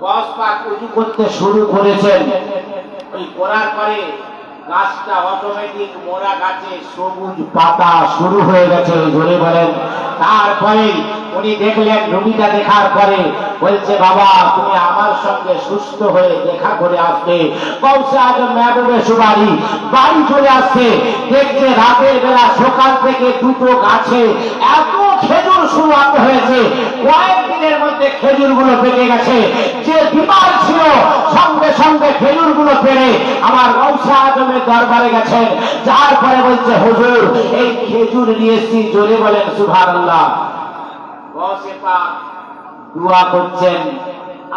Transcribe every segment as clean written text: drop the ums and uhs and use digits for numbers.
গস পাক উঁচু করতে শুরু করেছেন। ওই করার পরে গাছটা অটোমেটিক মোরা গাছে সবুজ পাতা শুরু হয়ে গেছে, জোরে বলেন। তারপরে উনি দেখলেন, রুগীটা দেখার পরে বলছে, বাবা তুমি আমার সঙ্গে সুস্থ হয়ে দেখা করে আসবে। কৌশে আজম মেহবুবে সুবারি বাড়ি চলে আসছে, দেখছে রাতের বেলা সকাল থেকে দুটো গাছে এত খেজুর শুরু হয়েছে, কয়েকদিনের মধ্যে খেজুর গুলো পেকে গেছে। যে বিমার ছিল সঙ্গে সঙ্গে খেজুর গুলো পেরে আমার গৌসে আজমের দরবারে গেছেন। যার পরে বলছে, হুজুর এই খেজুর নিয়েছি, জোরে বলেন সুবহানাল্লাহ। গৌসে পাক দোয়া করছেন,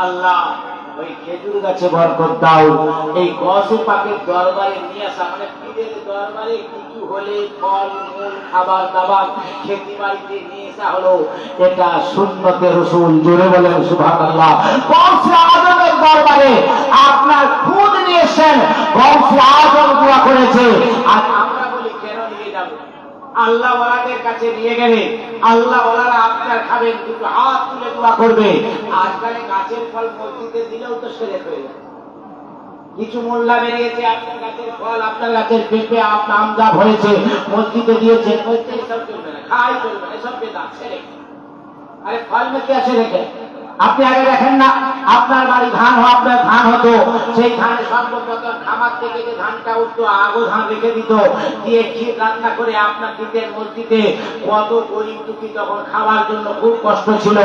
আল্লাহ ওই খেজুর গাছে বরকত দাও। এই গৌসে পাকের দরবারে নিয়ে আসা মানে পীরের দরবারে কিছু হলে ফল মূল খাবার দাবার খেতে বাড়িতে নিয়ে আসা হলো, এটা সুন্নতে রাসূল, জোরে বলেন সুবহানাল্লাহ। গৌসে আজমের দরবারে আপনার খুদ নিয়ে এসেছেন, গৌসে আজম দোয়া করেছে। আর আমরা বলি কেন নিয়ে যাব? আল্লাহ ওয়ালাদের কাছে নিয়ে গেলে আল্লাহ ওয়ালারা আপনার খাবেন, দুটো হাত তুলে দোয়া করবে। আজকাল গাছের ফল মসজিদে দিলেও তো সেরেক হয়ে যায়। কিছু মোল্লা বেরিয়েছে, আপনার গাছের ফল, আপনার গাছের পেঁপে, আপনার আমজাব হয়েছে, মসজিদে দিয়েছে, এসব চলবে না, খাই চলবে না, এসব বেদাত সেরেক। আরে ফল মেকে আসে রেখে আপনি আগে দেখেন না, আপনার বাড়ি আপনার ধান হতো, সেই ধানে সর্বপ্রথম খামার থেকে যে ধানটা উঠতো আগো ধান রেখে দিত, দিয়ে ক্ষীর রান্না করে আপনার দিতেন মসজিদে। কত গরিব দুঃখী তখন খাওয়ার জন্য খুব কষ্ট ছিল।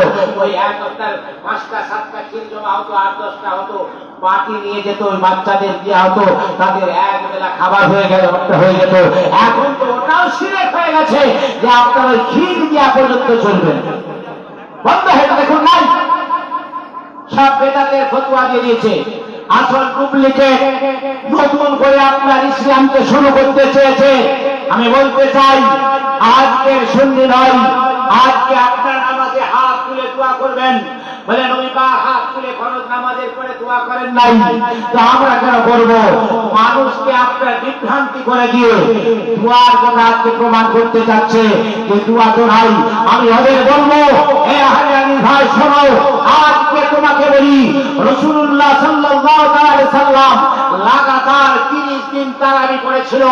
ওই এক আপনার 5টা 7টা ক্ষীর জমা হতো, 8-10টা হতো, বাটি নিয়ে যেত, ওই বাচ্চাদের দেওয়া হতো, তাদের এক বেলা খাবার হয়ে যেত। এখন তো ওটাও শিরক হয়ে গেছে যে আপনার ওই ক্ষীর দেওয়া পর্যন্ত চলবে না, বন্ধ হয়ে দেখুন নাই, সব বেদাতের ফতোয়া দিয়ে দিয়েছে। আসল ডুপ্লিকেট নতুন করে আপনার ইসলামকে শুরু করতে চেয়েছে। আমি বলতে চাই, আজকের সুন্নি নয়, আজকে আপনার নামাজে হাত তুলে দোয়া করবেন। বলে নবী পাক হাত তুলে ফরজ নামাজের পরে দোয়া করেন নাই, তো আমরা কেন করব? মানুষকে আপনার বিভ্রান্তি করে দিয়ে দোয়ার কথা আজকে প্রমাণ করতে চাচ্ছে যে দোয়া তো নাই। আমি ওদের বলবো, হে আহলে হাদিস ভাই শোনো, আজকে তোমাকে বলি, রাসূলুল্লাহ সাল্লাল্লাহু আলাইহি সাল্লাম লাগাতার 30 দিন তারাবি করেছিল।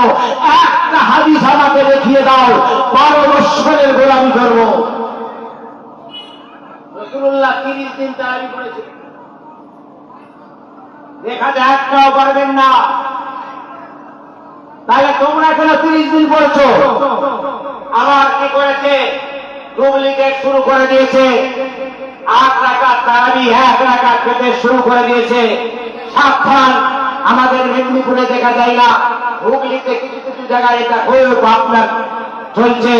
একটা হাদিস আমাকে দেখিয়ে দাও 12 বছরের গোলামি করব। রাসূলুল্লাহ 30 দিন তারাবি করেছিল, দেখা যায় একটাও পারবেন না। তাহলে তোমরা কেন 30 দিন পড়ছো? আবার কি করেছে? ডুপ্লিকেট শুরু করে দিয়েছে। 8 রাকাত তারাবি 1 রাকাত পেতে শুরু করে দিয়েছে। সাবধান, আমাদের মেদিনীপুরে দেখা যায় না, হুগলিতে কিছু কিছু জায়গায় এটা খুব আপনার চলছে।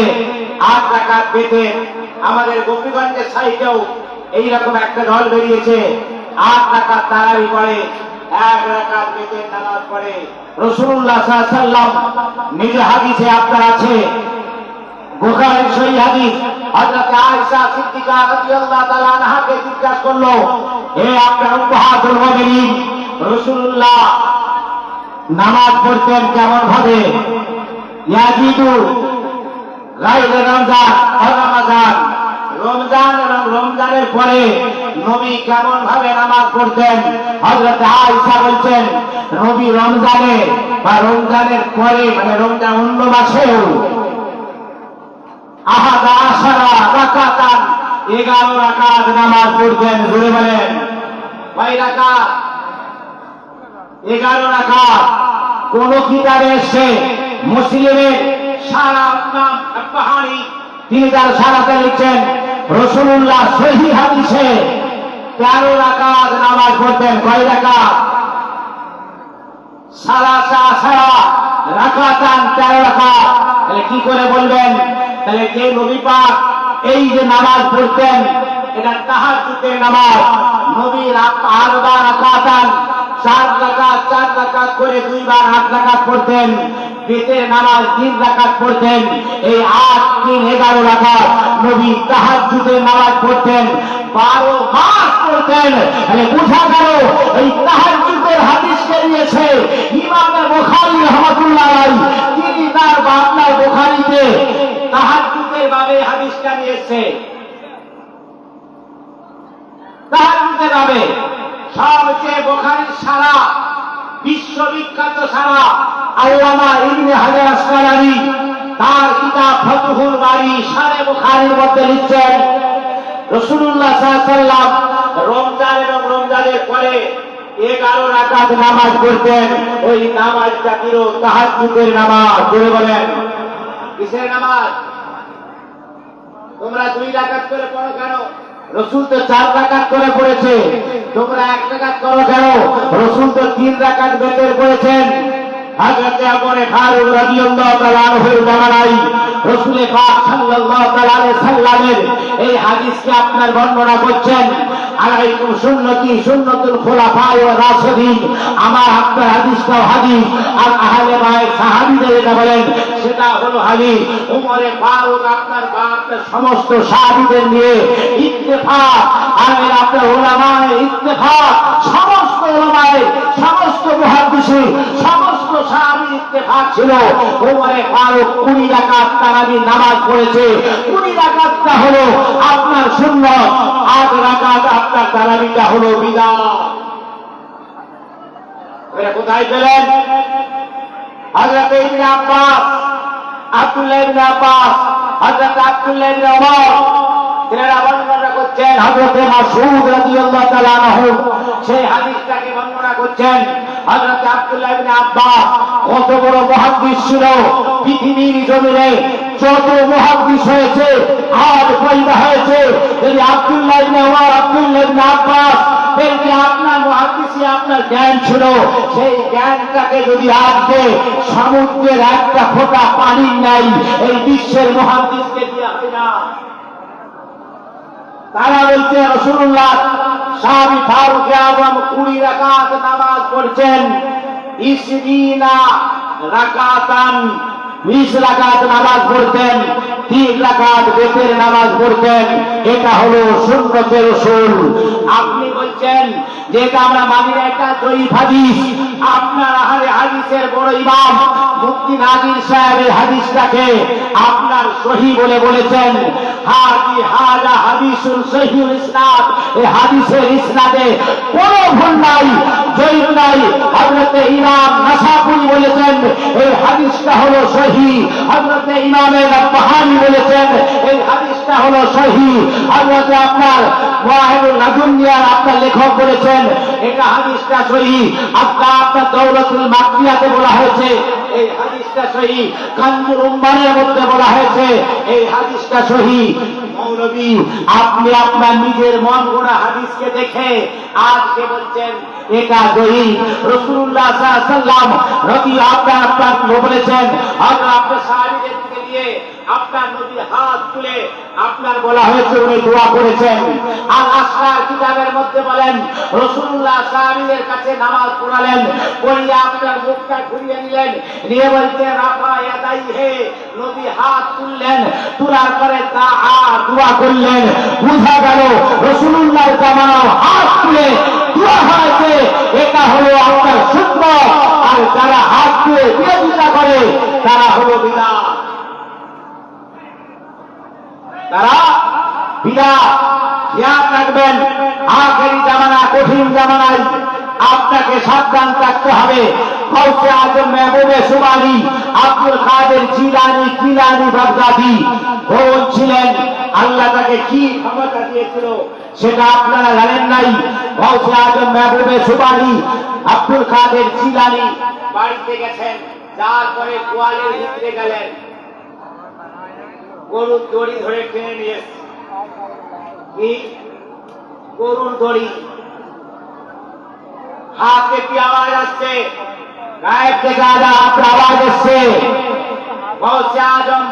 8 রাকাত পেতে আমাদের গোপীগঞ্জের সাইডেও এইরকম একটা দল বেরিয়েছে, 8 রাকাত তারাবি পড়ে, 1 রাকাত পেতে নামাজ পড়ে। রাসূলুল্লাহ সাল্লাল্লাহু আলাইহি ওয়াসাল্লাম নিজে হাদিসে আপনার আছে, বুখারীর সহিহ হাদিস, হযরত আয়েশা সিদ্দিকা রাদিয়াল্লাহু তাআলা আনহাকে জিজ্ঞাসা করলো, হে আপনার উম্মাহাতুল মুমিনিন, রাসূলুল্লাহ নামাজ পড়তেন কেমন ভাবে? ইয়াজিদু গায়রে রমজান আর রমাদান, রমজান এবং রমজানের পরে নবী কেমন ভাবে নামাজ পড়তেন? হযরত আয়েশা বলছেন, নবী রমজানে বা রমজানের পরে, মানে রমজান অন্য মাসেও 11 রাকাতান 11 রাকাত নামাজ পড়তেন। জোরে বলেন, কয় রাকাত? 11 রাকাত। কোন কিতাবে এসেছে, মুসলিমের সারা নাম বাহারি, তিনি তার সারাতে লিখছেন, রাসূলুল্লাহ সহিহ হাদিসে 13 রাকাত নামাজ পড়তেন। কয় রাকাত? সালাসা রাকাতান, 13 রাকাত। তাহলে কি করে বলবেন? তাহলে যে নবী পাক এই যে নামাজ পড়তেন, এটা তাহাজ্জুদের নামাজ। নবী 4 রাকাতান, 4 রাকাত করে 2 বার 8 রাকাত পড়তেন। বেতের নামাজ 3 রাকাত পড়তেন। এই 8 3 11 রাকাত নবী তাহাজ্জুদের নামাজ পড়তেন, 12 মাস পড়তেন। তাহলে বুঝা গেল এই তাহাজ্জুদের হাদিসকে নিয়েছে ইমাম বুখারী রাহমাতুল্লাহ আলাইহি, তিনি তার আপনার বুখারীতে তাহাজ্জুদের বাবে হাদিসটা নিয়েছে। তাহাজ্জুদের বাবে সবচেয়ে বুখারীর সারা, বিশ্ববিখ্যাত সারা আল্লামা ইবনে হাজার আসকালানী তার কিতাব ফাতহুল বারী সারে বুখারীর মধ্যে লিখছেন, রাসূলুল্লাহ সাল্লাল্লাহু আলাইহি ওয়াসাল্লাম রমজান এবং রমজানের পরে 11 রাকাত নামাজ পড়তেন। ওই নামাজটা ছিল তাহাজ্জুদের নামাজ। জোরে বলেন, কিসের নামাজ? তোমরা 2 রাকাত করে পড়ো কেন? রাসূল তো 4 রাকাত করে পড়েছে, তোমরা 1 রাকাত করো কেন? রাসূল তো 3 রাকাত বেতর করেছেন। হযরত আবু ফারুক রাদিয়াল্লাহু তাআলা আনহুর জামানায় রাসূল পাক সাল্লাল্লাহু তাআলা আলাইহি সাল্লামের এই হাদিসকে আপনার বর্ণনা করছেন, আলাইকুম সুন্নতি সুন্নাতুল খুলাফায়ে ওয়া রাশিদিন। আমার আপনার হাদিসটাও হাদিস, আর আহলে বাইত সাহাবীদের যেটা বলেন সেটা হলো হাদিস। ওমরে ফারুক আপনার সমস্ত সাহাবীদের নিয়ে ইত্তেফাক, আর আপনার উলামায়ে ইত্তেফাক, সমস্ত উলামায়ে, সমস্ত মুহাদ্দিসিন, সমস্ত সাহাবী ইত্তেফাক ছিল ওমরে ফারুক 20 রাকাত তারাবি নামাজ পড়েছে। 20 রাকাতটা হলো আপনার সুন্নাত, 8 রাকাত আপনার তারাবিটা হলো বিদআত। এটা কোথায় পেলেন? হযরত ইবনে আব্বাস, আব্দুল্লাহ ইবনে আব্বাস, হযরত আব্দুল্লাহ ইবনে ওমর এরা বর্ণনা করছেন। হযরত মাসউদ রাদিয়াল্লাহু তাআলা আনহু সেই হাদিসটাকে বর্ণনা করছেন। হযরত আব্দুল্লাহ ইবনে আব্বাস কত বড় মুহাদ্দিস ছিল, পৃথিবীর জমিনে যত মুহাদ্দিস হয়েছে আর পয়দা হয়েছে, যদি আব্দুল্লাহ ইবনে ওমর, আব্দুল্লাহ ইবনে আব্বাস বলতে আপনার মুহাদ্দিসি আপনার জ্ঞান ছিল, সেই জ্ঞানটাকে যদি আজকে সমুদ্রের একটা ফোঁটা পানি নাই এই বিশ্বের মুহাদ্দিসকে দেওয়া হয় না। তারা বলছে রাসূলুল্লাহ সাহাবী ফারুক আযম 20 রাকাত নামাজ পড়ছেন, 20 রাকাতান 20 রাকাত নামাজ পড়তেন, 3 রাকাত বেতের নামাজ পড়তেন। এটা হলো সুন্নতে রাসূল। আপনি বলছেন যে এটা আমরা মানি না, এটা জয়ীফ হাদিস। আপনার আহলে হাদিসের বড় ইমাম মুফতি নাজির সাহেব এই হাদিসটাকে আপনার সহিহ বলে বলেছেন। হাজা হাদিসুল সহিহুল ইসনাদ, এই হাদিসের ইসনাদে কোনো ভুল নাই, জয়ীফ নাই। হযরত ইমাম নাসাপুরি বলেছেন এই হাদিসটা হলো সহিহ। হযরত ইমাম আল-বাহারি বলেছেন এই হাদিসটা হলো সহিহ। হযরত আপনার মুআহিদুল লাদুনিয়ার আপনার লেখক বলেছেন এটা হাদিসটা সহিহ। আপনার দৌলতুল মাকিয়াতে বলা হয়েছে এই হাদিসটা সহিহ। কানজুল উম্মানের মধ্যে বলা হয়েছে এই হাদিসটা সহিহ। মৌলভী আপনি আপনার নিজের মন গড়া হাদিসকে দেখে আজকে বলছেন এটা সহিহ। রাসূলুল্লাহ সাল্লাল্লাহু আলাইহি ওয়াসাল্লাম নবী আপনার বলেছেন, আপনার সাহাবীদের দিকে দিয়ে আপনার নবী হাত তুলে আপনার বলা হয়েছে উনি দোয়া করেছেন। আর আসরার কিতাবের মধ্যে বলেন রাসূলুল্লাহ সাহাবীদের কাছে নামাজ পড়ালেন, পড়িয়ে আপনার মুখটা ঘুরিয়ে নিলেন, নিয়ে বলছেন রাফা ইয়াদাইহি, নবী হাত তুললেন, তোলার পরে দোয়া করলেন। বুঝা গেল রাসূলুল্লাহর জামানায় হাত তুলে দোয়া হয়েছে, এটা হলো আপনার সুন্নাত। আর যারা হাত তুলে বিরোধিতা করে তারা হলো বিদআত, তারা বিদআত। খেয়াল রাখবেন আখেরি জামানা, কঠিন জামানায় আপনাকে সাবধান থাকতে হবে। গৌসে আজম মেহবুবে সুবানি আব্দুল কাদের জিলানী বাগদাদি বলছিলেন আল্লাহ তাকে কি ক্ষমতা দিয়েছিল সেটা আপনারা জানেন নাই। গৌসে আজম মেহবুবে সুবানি আব্দুল কাদের জিলানী বাড়িতে গেছেন, তারপরে গোয়ালের ভিতরে গেলেন, গরুর দড়ি ধরে টেনে নিয়ে কি গরুর দড়ি, হাতে কি আওয়াজ আসছে, গায়েব থেকে আওয়াজ আসছে। গৌসে আজম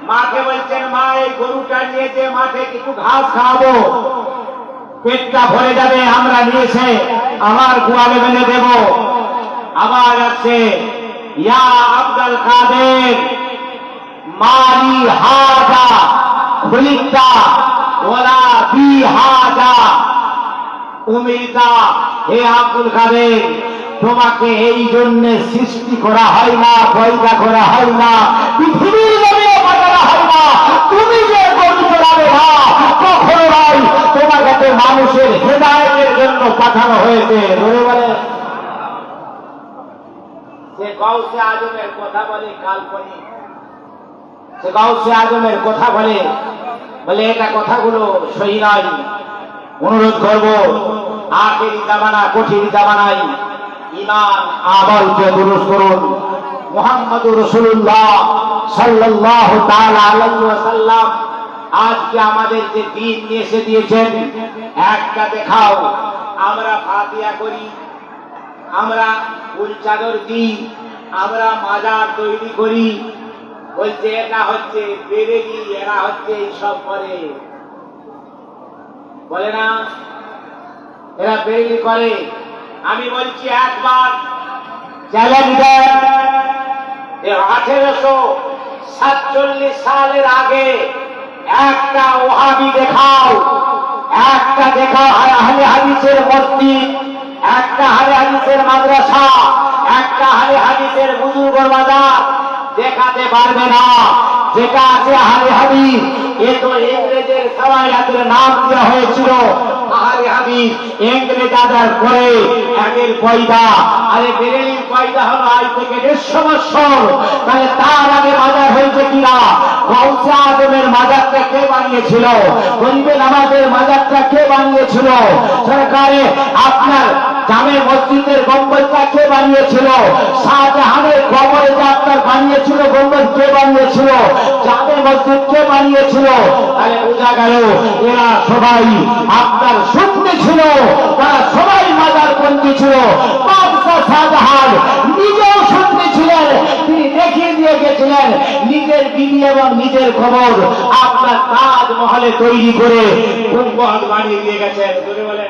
মাকে বলছেন মা এই গরুটা নিয়ে যে মাঠে কিছু ঘাস খাওয়াবো, পেটটা ভরে যাবে, আমরা নিয়েছে আমার গোয়ালে বেঁধে দেব। আওয়াজ আসছে ইয়া আব্দুল কাদের মালি হাজা খুলিতা ওয়ালা বি হাজা উমিতা। হে আব্দুল কাদের, তোমাকে এই জন্য সৃষ্টি করা হয় না, পয়দা করা হয় না, পৃথিবীর জমিনে পাঠানো হয় না। তুমি যে গরু চড়াবে না কখনো নয়, তোমাকে তো মানুষের হেদায়েতের জন্য পাঠানো হয়েছে। গাউসে আজমের কথা বলে কাল্পনিক, সে গাউসে আজমের কথা বলে এটা কথাগুলো সহি নয়। অনুরোধ করব, আখেরি জামানা, কঠিন জামানায় ঈমান আমলকে দুরূস্ত করুন। মুহাম্মদুর রাসূলুল্লাহ সাল্লাল্লাহু তাআলা আলাইহি ওয়াসাল্লাম আজকে আমাদের যে দিন নিয়ে এসে দিয়েছেন, একটা দেখাও। আমরা ফাতিহা করি, আমরা ফুল চাদর দিই, আমরা মাজার তৈরি করি, বলছে এটা হচ্ছে বেরেলি, এরা হচ্ছে এইসব করে, বলে না এরা বেরেলি করে। আমি বলছি একবার চ্যালেঞ্জ দেন, 1847 সালের আগে একটা ওহাবি দেখাও, একটা দেখাও আহলে হাদিসের মসজিদ, একটা আহলে হাদিসের মাদ্রাসা, একটা আহলে হাদিসের বুজুর্গের মাজার দেখাতে পারবে না। যেটা আছে আহলে হাদিস, এ তো ইংরেজের সরাইয়াতের নাম দেওয়া হয়েছিল আহলে হাদিস। ইংরেজদের পরে এদের পয়দা, আরে বেরেলির পয়দা হলো আজ থেকে 150 বছর। তাহলে তার আগে মাজার হয়েছে কিনা? গাউসে আজমের মাজারটা কে বানিয়েছিল? গরিবে নামাজের মাজারটা কে বানিয়েছিল? সরকারে আপনার জামে মসজিদের গম্বুজটা কে বানিয়েছিল? শাহজাহানের কবরে যে আপনার বানিয়েছিল গম্বুজ কে বানিয়েছিল? জামে মসজিদ কে বানিয়েছিল? তাহলে বোঝা গেল এরা সবাই আপনার শক্তি ছিল, তারা সবাই মাজার বন্দী ছিল। বাদশাহ শাহজাহান নিজেও শক্তি ছিলেন, তিনি দেখিয়ে দিয়ে গেছিলেন নিজের বিবি এবং নিজের কবর আপনার তাজমহলে তৈরি করে গুম্বদ বানিয়ে দিয়ে গেছেন। বলে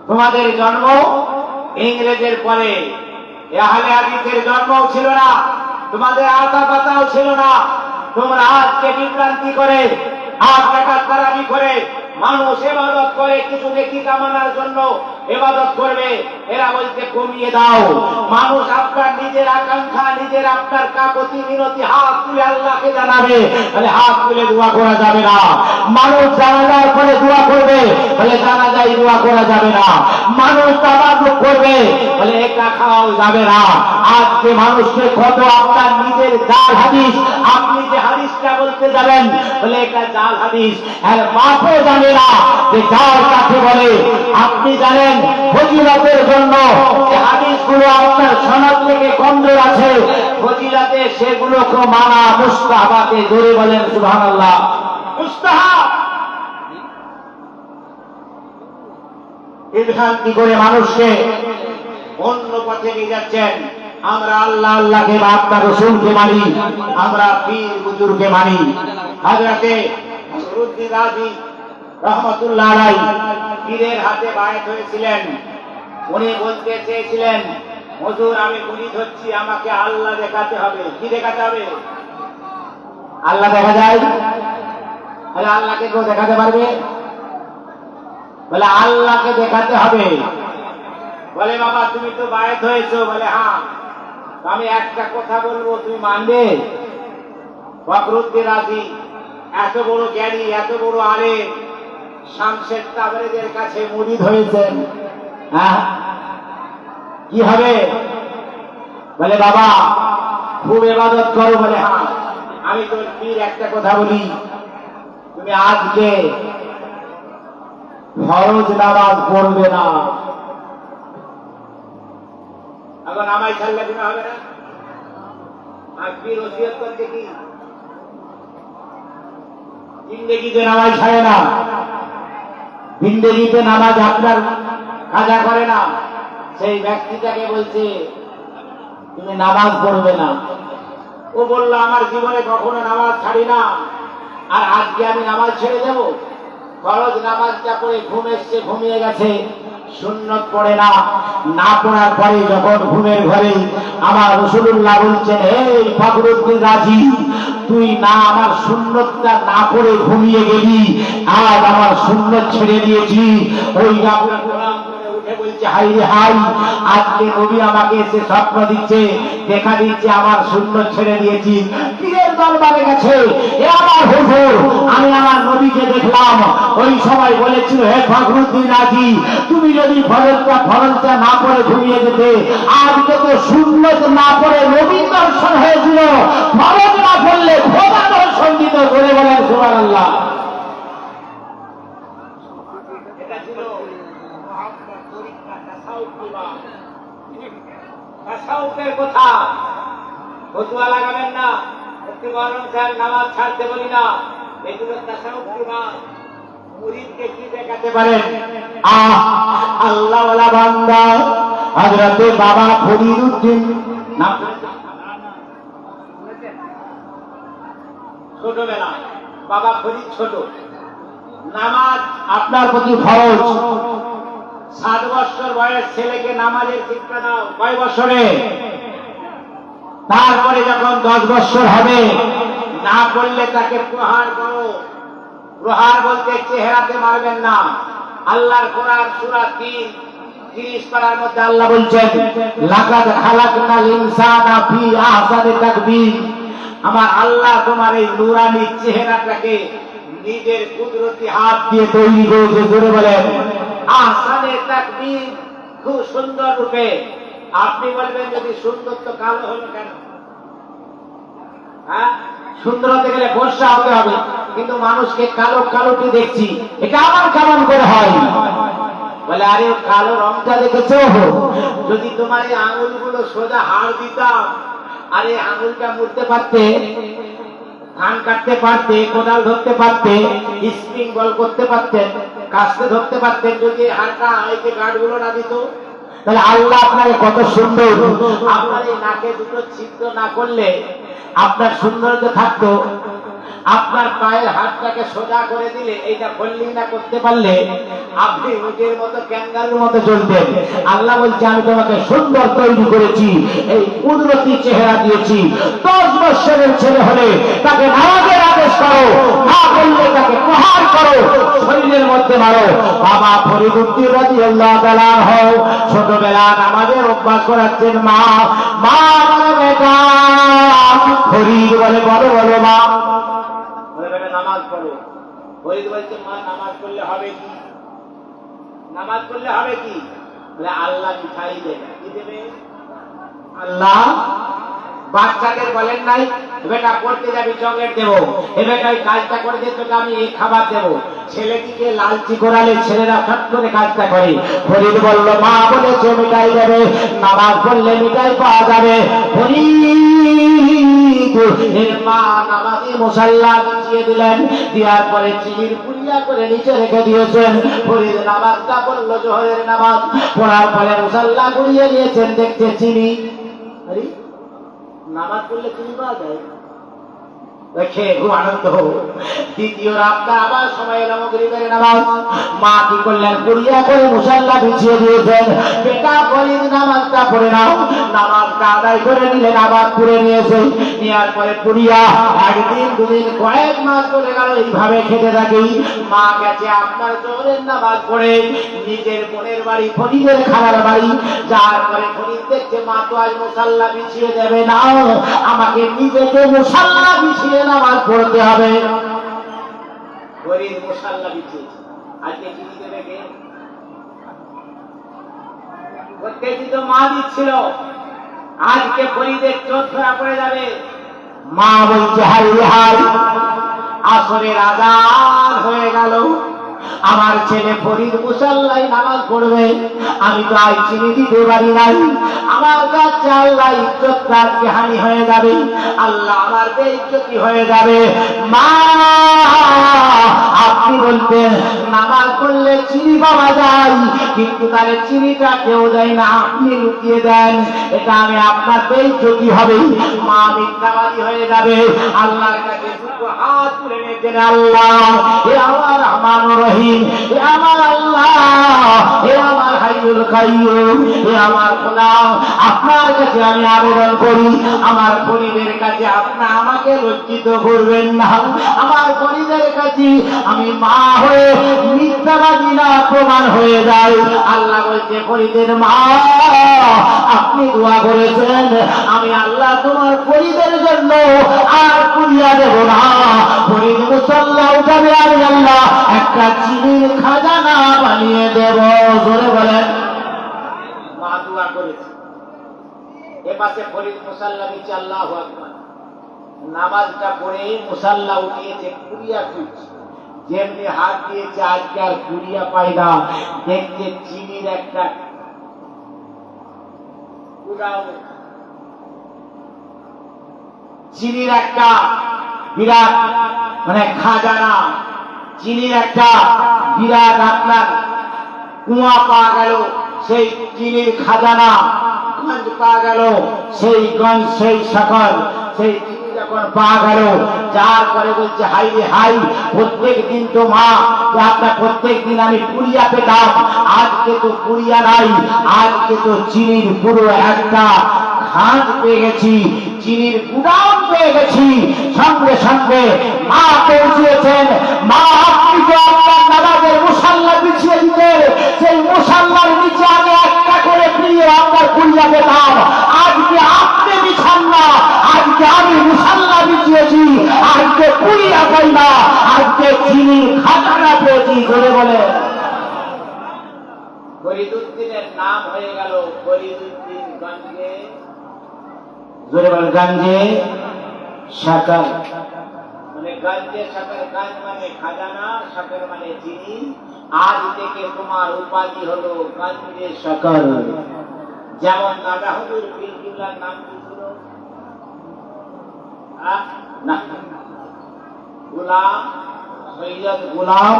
তোমাদের জন্ম ইংরেজের পরে, আহলে হাদিসের জন্মও ছিল না, তোমাদের আতা পাতাও ছিল না। তোমরা আজকে বিভ্রান্তি করে, আজ টাকার তারাবি করে মানুষ ইবাদত করে, কিছু নেকি কামানোর জন্য ইবাদত করবে। এরা বলতে কমিয়ে দাও। মানুষ আপনার নিজের আকাঙ্ক্ষা, নিজের আপনার কাকুতি মিনতি হাত তুলে আল্লাহকে জানাবে, তাহলে হাত তুলে দোয়া করা যাবে না। মানুষ জানাজার পরে দোয়া করবে, তাহলে জানাজায় দোয়া করা যাবে না। মানুষ তাবারুক করবে, তাহলে এটা খাওয়াও যাবে না। আজকে মানুষকে কত আপনার নিজের জাল হাদিস, আপনি যে হাদিসটা বলতে যাবেন বলে এটা জাল হাদিস, আর বাপও জানে না যে জাল কাকে বলে। আপনি জানেন ফজিলতের জন্য যে হাদিসগুলো আপনার সনদ থেকে কমজোর আছে, ফজিলতে সেগুলোকে মানা মুস্তাহাবাতে। জোরে বলেন সুবহানাল্লাহ। মুস্তাহাব বিভ্রান্তি করে মানুষকে অন্য পথে নিয়ে যাচ্ছেন। আমরা আল্লাহ আল্লাহকে বা আপনার রাসূলকে মানি, আমরা পীর হুজুরকে মানি। হযরতে ফখরুদ্দীন রাজি রহমাতুল্লাহ আলাইহি পীরের হাতে বায়াত হয়েছিলেন। উনি বলতে চেয়েছিলেন, হুজুর আমি মুরিদ হচ্ছি, আমাকে আল্লাহ দেখাতে হবে। কি দেখাতে হবে? আল্লাহ দেখা যায়? তাহলে আল্লাহকে কেউ দেখাতে পারবে? বলে আল্লাহকে দেখাতে হবে। বলে বাবা তুমি তো বায়াত হয়েছো? বলে হ্যাঁ। আমি একটা কথা বলবো, তুমি মানবে? ফখরুদ্দীন রাজি এত বড় জ্ঞানী, এত বড় আলেম, শামসের তাবরেজের কাছে মুরিদ হয়েছেন, হ্যাঁ কি হবে? বলে বাবা খুব ইবাদত করো। বলে হ্যাঁ। আমি তোর পীর একটা কথা বলি, তুমি আজকে ফরজ নামাজ পড়বে না। এখন নামাজ ছাড়লে গুনাহ হবে না? আর পীর ওসিয়ত করতে কি জিন্দেগিতে নামাজ ছাড়ে না, জিন্দেগিতে নামাজ আপনার কাজা করে না, সেই ব্যক্তিটাকে বলছে তুমি নামাজ পড়বে না। ও বলল আমার জীবনে কখনো নামাজ ছাড়ি না, আর আজকে আমি নামাজ ছেড়ে দেব? ফরজ নামাজটা পড়ে ঘুম এসছে, ঘুমিয়ে গেছে, সুন্নত পড়ে না। না পড়ার পরে যখন ঘুমের ঘরে আমার রাসূলুল্লাহ বলছেন, এই ফখরুদ্দীন রাজি তুই না আমার সুন্নতটা না পড়ে ঘুমিয়ে গেলি, আজ আমার সুন্নত ছেড়ে দিয়েছি। ওই উঠে বলছে হাই রে হাই, আজকে নবী আমাকে এসে স্বপ্ন দিচ্ছে, দেখা দিচ্ছে আমার সুন্নত ছেড়ে দিয়েছি। পীরের দরবারে গেছে, এ আমার হুজুর আমি আমার নবীকে দেখলাম, ওই সময় বলেছিল হে ফখরুদ্দিন রাজি, তুমি যদি ফরজটা না পড়ে ঘুমিয়ে যেতে, আজকে তো সুন্নত না পড়ে নবীর দর্শন হয়েছিল, ফরজ না পড়লে খোদা দর্শন দিত। করে বলেন সুবহানাল্লাহ। এটা ছিল মহাত্মার তরিকা, তাসাউফের কথা। ফতুয়া লাগাবেন না, একটু গরম স্যার নামাজ ছাড়তে বলি না, এগুলো তাসাউফ কিবা মুরিদকে কি দেখাতে পারেন? আল্লাহওয়ালা বান্দা হযরতে বাবা ফরিদউদ্দিন নাম ছোটবেলা, বাবা ফরিদ ছোট, নামাজ আপনার প্রতি ফরজ। 7 বছর বয়স ছেলেকে নামাজের শিক্ষা দাও। কয় বছরে? তারপরে যখন 10 বছর হবে, না করলে তাকে প্রহার করো। প্রহার বলতে চেহারাতে মারবেন না। আল্লাহর কোরআন সূরা 30 পারার মধ্যে আল্লাহ বলছেন লাকাদ খালাকনাল ইনসানা ফি আহসানি তাকবীর। আমার আল্লাহ তোমার এই নূরানি চেহারাটাকে নিজের কুদরতি হাত দিয়ে তৈরি করেছে। জোরে বলেন আহসানে তাকবীর, খুব সুন্দর রূপে। আপনি বলবেন যদি সুন্দর তো কালো হলো কেন? হ্যাঁ, সুন্দর হতে গেলে ফর্সা হতে হবে, কিন্তু মানুষকে কালো কালোটি দেখছি, এটা আমার কেমন করে হয়? বলে আরে কালো রংটা দেখেছো, যদি তোমার এই আঙুলগুলো সোজা হাড় দিতাম, আরে আঙুলটা মুড়তে পারতে, ধান কাটতে পারতে, কোদাল ধরতে পারতে, স্প্রিং বল করতে পারতেন, কাস্তে ধরতে পারতেন, যদি হাড়টা এই যে গাঁটগুলো না দিত, তাহলে আল্লাহ আপনাকে কত সুন্দর। আপনার এই নাকে দুটো ছিদ্র না করলে আপনার সৌন্দর্য থাকতো। আপনার পায়ের হাতটাকে সোজা করে দিলে, এইটা বললেই না করতে পারলে আপনি উটের মতো ক্যাঙ্গারুর মতো চলতেন। আল্লাহ বলছে আমি তোমাকে সুন্দর তৈরি করেছি, এই কুদরতি চেহারা দিয়েছি। 10 বছরের ছেলে হলে তাকে নামাজের আদেশ করো, না করলে তাকে প্রহার করো, শরীরের মধ্যে মারো। বাবা ফরিদউদ্দিন রাদিয়াল্লাহু তাআলা হও, ছোটবেলা নামাজের অভ্যাস করাচ্ছেন মা। মা বলে বেটা, ফরিদ বলে বলো বলো মা, নামাজ পড়ো। ফরিদ বলছে মা নামাজ পড়লে হবে কি? নামাজ পড়লে হবে কি? বলে আল্লাহ মিঠাই দেবে। কি দেবে? আল্লাহ। বাচ্চাদের বলেন নাই বেটা পড়তে যাবি চকলেট দেবো, এ বেটা ওই কাজটা করে দিয়ে তোকে আমি এই খাবার দেবো। ছেলেটিকে লালচি করালে ছেলেরা ফট করে কাজটা করে। ফরিদ বলল মা বলেছে মিঠাই দেবে, নামাজ পড়লে মিঠাই পাওয়া যাবে। এর মা নামাজি মুসাল্লা বিছিয়ে দিলেন, দেওয়ার পরে চিনির পুলিয়া করে নিচে রেখে দিয়েছেন। ফরিদ নামাজটা পড়লো, জোহরের নামাজ পড়ার পরে মুসাল্লা গুড়িয়ে নিয়েছেন, দেখছে চিনি। আরে নামাজ পড়লে চিনি পাওয়া যায়, দেখে খুব আনন্দ। দ্বিতীয় রাতটা আবার সময় এলো মাগরিবের নামাজ। মা কি করলেন? পুড়িয়া করে মুসাল্লা বিছিয়ে দিয়েছেন। বেটা ফরিদ নামাজটা পড়ে নাও। নামাজটা আদায় করে নিলেন, আবার পুড়ে নিয়েছে। নেওয়ার পরে পুড়িয়া একদিন দুদিন কয়েক মাস চলে গেল, এইভাবে খেতে থাকি। মা গেছে আপনার জোহরের নামাজ পড়ে নিজের বোনের বাড়ি, ফরিদের খালার বাড়ি। যার পরে ফরিদ দেখছে মা তো আজ মুসাল্লা বিছিয়ে দেবে না, আমাকে নিজেকে মুসাল্লা বিছিয়ে নামাজ পড়তে হবে। ফরিদ মুসাল্লা বিছিয়েছে, আজকে চিনি দেবে কে? প্রত্যেকটি তো মা দিচ্ছিল, আজকে ফরিদের চোখ ধরা পড়ে যাবে। মা বলছে হাই হাই, আসরের আযান হয়ে গেল, আমার ছেলে ফরিদ মুসাল্লাই নামাজ পড়বে, আমি তো আজ চিনি দিতে পারি নাই। আমার কাছে আল্লাহ ইজ্জত তার হানি হয়ে যাবে, আল্লাহ আমার বেইজ্জতি হয়ে যাবে। মা আপনি বলতেন নামাজ পড়লে চিনি পাওয়া যায়, কিন্তু তার চিনিটা কেউ দেয় না, আপনি লুকিয়ে দেন, এটা আমি আপনার বেইজ্জতি হবে। মা মিথ্যাবাদী হয়ে যাবে। আল্লাহর কাছে দুটো হাত তুলে নিয়েছেন, আল্লাহ এ আমার রহমান রহিম, এ আমার আল্লাহ, এ আমার হাইয়ুল কাইয়ুম, হে আমার খোদা, আপনার কাছে আমি আবেদন করি, আমার ফরিদের কাছে আপনি আমাকে লজ্জিত করবেন না। আমার ফরিদের কাছে আমি মা হয়ে মিথ্যাবাদী না প্রমাণ হয়ে যায়। আল্লাহ বলছে, ফরিদের মা, আপনি দোয়া করেছেন, আমি আল্লাহ তোমার ফরিদের জন্য আর কুড়িয়া দেব না। ফরিদ মুসাল্লা উঠাবে, আমি আল্লাহ একটা চিনির খাজানা বানিয়ে দেব। জোরে বলেন। মা দোয়া করেছে। এ পাশে ফরিদ মুসাল্লা নিচে, আল্লাহু আকবার। নামাজটা পড়ে মুসাল্লা উঠিয়েছে, কুড়িয়া খুঁজছে, যেমনি হাত দিয়েছে আজকে আর কুড়িয়া পাই না। দেখছে চিনির একটা চিনির একটা বিরাট মানে খাজানা, চিনির একটা বিরাট আপনার কুয়া পাওয়া গেল। সেই চিনির খাজানা গঞ্জ পাওয়া গেল, সেই গঞ্জ, সেই সকল, সেই চিনি যখন পাওয়া গেল, যার পরে বলছে, হাই রে হাই, প্রত্যেক দিন তো মা আপনার প্রত্যেক দিন আমি পুড়িয়া পেতাম, আজকে তো পুড়িয়া নাই, আজকে তো চিনির পুরো একটা খাঁজ পেয়ে গেছি, চিনির গুদাম পেয়ে গেছি। সঙ্গে সঙ্গে মা পৌঁছিয়েছেন। মা, আপনি তো আপনার নামাজের মুসাল্লা বিছিয়ে দিতে, সেই মুসাল্লার নিচে আমি একটা করে প্রিয় আপনার কুড়িয়া পেতাম, আজকে আপনি বিছান না, আজকে আমি মুসাল্লা বিছিয়েছি, আজকে কুড়িয়া পাই না, আজকে চিনির খাজানা পেয়েছি। করে বলে ফরিদুদ্দিনের নাম হয়ে গেল ফরিদুদ্দিন গঞ্জে। জোরে বল, গঞ্জে শাকর, মানে গঞ্জে শাকর, গঞ্জ মানে খাজানা, শাকর মানে চিনি। আজ থেকে তোমার উপাধি হলো গঞ্জে শাকর। যেমন দাদা হুজুর বিলকিল্লার নাম কি ছিল? গোলাম সৈয়দ গোলাম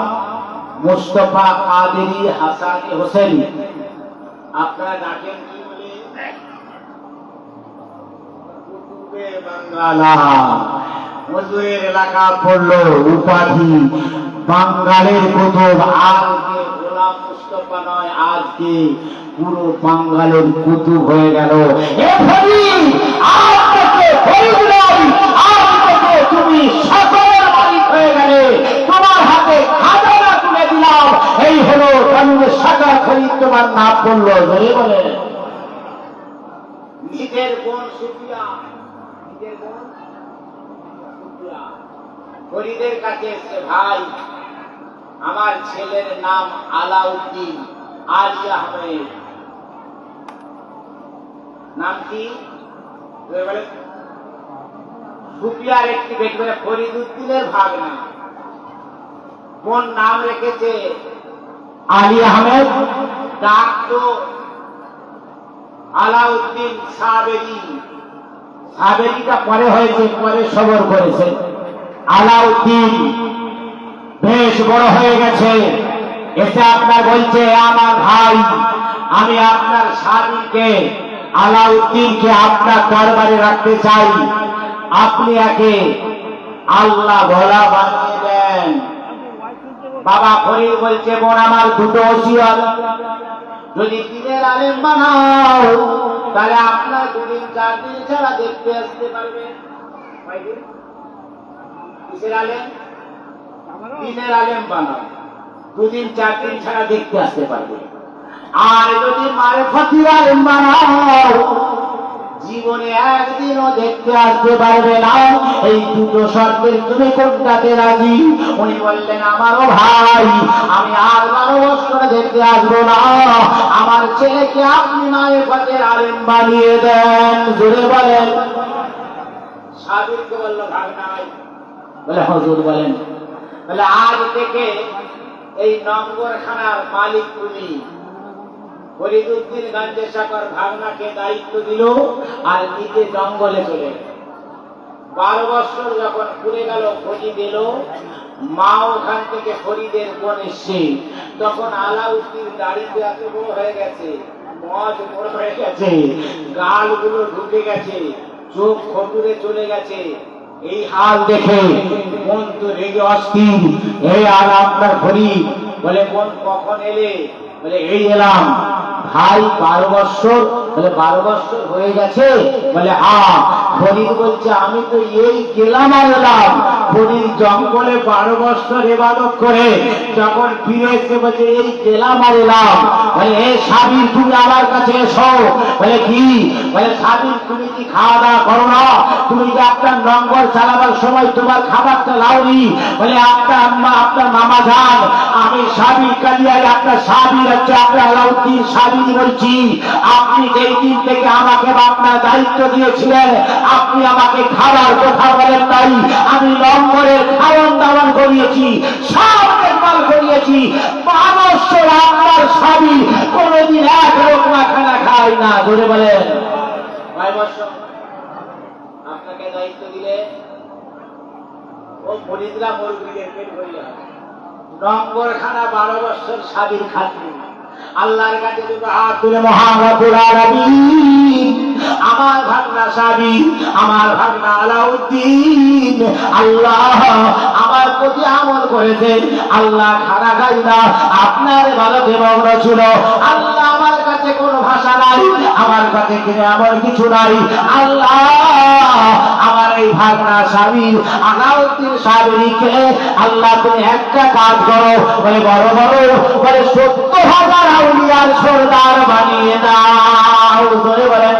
মুস্তফা কাদেরী হাসানি হোসেনি। আপনারা ডাকেন কি বলে? বাঙ্গালা। হুজুরের এলাকা পড়লো উপাধি বাঙ্গালের কুতুব। আজকে গোলাম মুস্তফা নয়, আজকে পুরো বাঙ্গালের কুতুব হয়ে গেল। তুমি সকলের মালিক হয়ে গেলে, তোমার হাতে খাজানা তুলে দিলাম। এই হলো গঞ্জে শাকর ফরিদ, তোমার নাম পড়লো। বলে বলে নিজের বোন সুফিয়া, নিজের বোন সুফিয়া ফরিদের কাছে এসে, ভাই, আমার ছেলের নাম আলাউদ্দিন আলী আহমেদ। নাম কি? সুফিয়ার একটি ব্যক্তি, ফরিদুদ্দিনের ভাগনা, বোন নাম রেখেছে আলী আহমেদ, ডাক তো আলাউদ্দিন সাবেরি। সাবেরিটা পরে হয়েছে, পরে সবর করেছে। আলাউদ্দিন বেশ বড় হয়ে গেছে, এসে আপনার বলছে, আমার ভাই, আমি আপনার স্বামীকে আলাউদ্দিনকে আপনার দরবারে রাখতে চাই, আপনি একে আল্লাহ ভোলা বানিয়ে দেন। বাবা ফরিদ বলছে, বোন, আমার দুটো ওসিয়ত, যদি দিনের আলেম বানাও তাহলে আপনার 2 দিন 4 দিন ছাড়া দেখতে আসতে পারবে। কিসের আলেম? দিনের আলেম বানাও, 2 দিন 4 দিন ছাড়া দেখতে আসতে পারবে। আর যদি মারেফতির আলেম বানাও, জীবনে একদিনও দেখতে আসতে পারবে না। এই দুটো শর্তের তুমি কোনটাতে রাজি? উনি বললেন, আমারও ভাই, আমি আর 12 বছর দেখতে আসবো না, আমার ছেলেকে আপনি মারেফতের আলেম বানিয়ে দেন। জোরে বলেন। সাবিরকে বলল, ভাগ নাই। বলে, হুজুর বলেন। বলে, আজ থেকে এই নম্বরখানার মালিক তুমি। ফরিদুদ্দিন গঞ্জে শাকর ভাগনাকে দায়িত্ব দিল, আর নিজে জঙ্গলে চলে গেল। 12 বছর যখন পুড়ে গেল, খোঁজি দিল, মা ওখান থেকে ফরিদের বোন এসছে। তখন আলাউদ্দিন দাড়িতে এত বড় হয়ে গেছে, মজ বড় হয়ে গেছে, গালগুলো ঢুকে গেছে, চোখ খটুরে চলে গেছে। এই হাল দেখে বোন তো রেগে অস্থির। এই আর আপনার ফরিদ বলে, বোন কখন এলে? বলে, এই এলাম। ভাই 12 বছর, বলে 12 বছর হয়ে গেছে, বলে হ্যাঁ। ফরিদ বলছে আমি তো এই গেলাম আর এলাম। ফরিদ জঙ্গলে 12 বছর ইবাদত করে যখন ফিরে এসে বলছে এই গেলাম আর এলাম। বলে এ সাবির তুমি আমার কাছে এসো। বলে কি? বলে সাবির তুমি কি খাওয়া দাওয়া করো না? তুমি যে আপনার লঙ্গর চালাবার সময় তোমার খাবারটা লাউনি। বলে আপনার আম্মা আপনার মামা যান, আমি সাবির কালিয়ায় আপনার সাবির হচ্ছে আপনার আলাউদ্দিন সাবির বলছি। আপনি যেই দিন থেকে আমাকে আপনার দায়িত্ব দিয়েছিলেন আপনি আমাকে খাবার কথা বলেন নাই। আমি লঙ্গরের খাওয়ান দাওয়ান করিয়েছি, সব দেখভাল করিয়েছি। 12 বছর আপনার সাবির কোনদিন এক লোকমা খানা খায় না। ধরে বলেন 5 বছর আপনাকে দায়িত্ব দিলে ও ফরিদরা মুরগিদের পেট ভরিয়া নম্বর খানা 12 বছর সাবির খাননি। আল্লাহর কাছে দুটো হাত তুলে মহান রব্বুল আলামিন আমার ভাগনা সাবির, আমার ভাগনা আলাউদ্দিন আল্লাহ আমার প্রতি আমল করেছে। আল্লাহ খানা খাই না, আপনার ভারতে মগ্ন ছিল। আল্লাহ আমার কাছে কোনো ভাষা নাই, আমার কাছে কিনে আমার কিছু নাই। আল্লাহ আমার এই ভাগনা সাবির আলাউদ্দিন সাবিরকে আল্লাহ তুমি একটা কাজ করো, বলে বড় বড় বলে 70,000 আউলিয়ার সর্দার বানিয়ে দাও। ধরে বলেন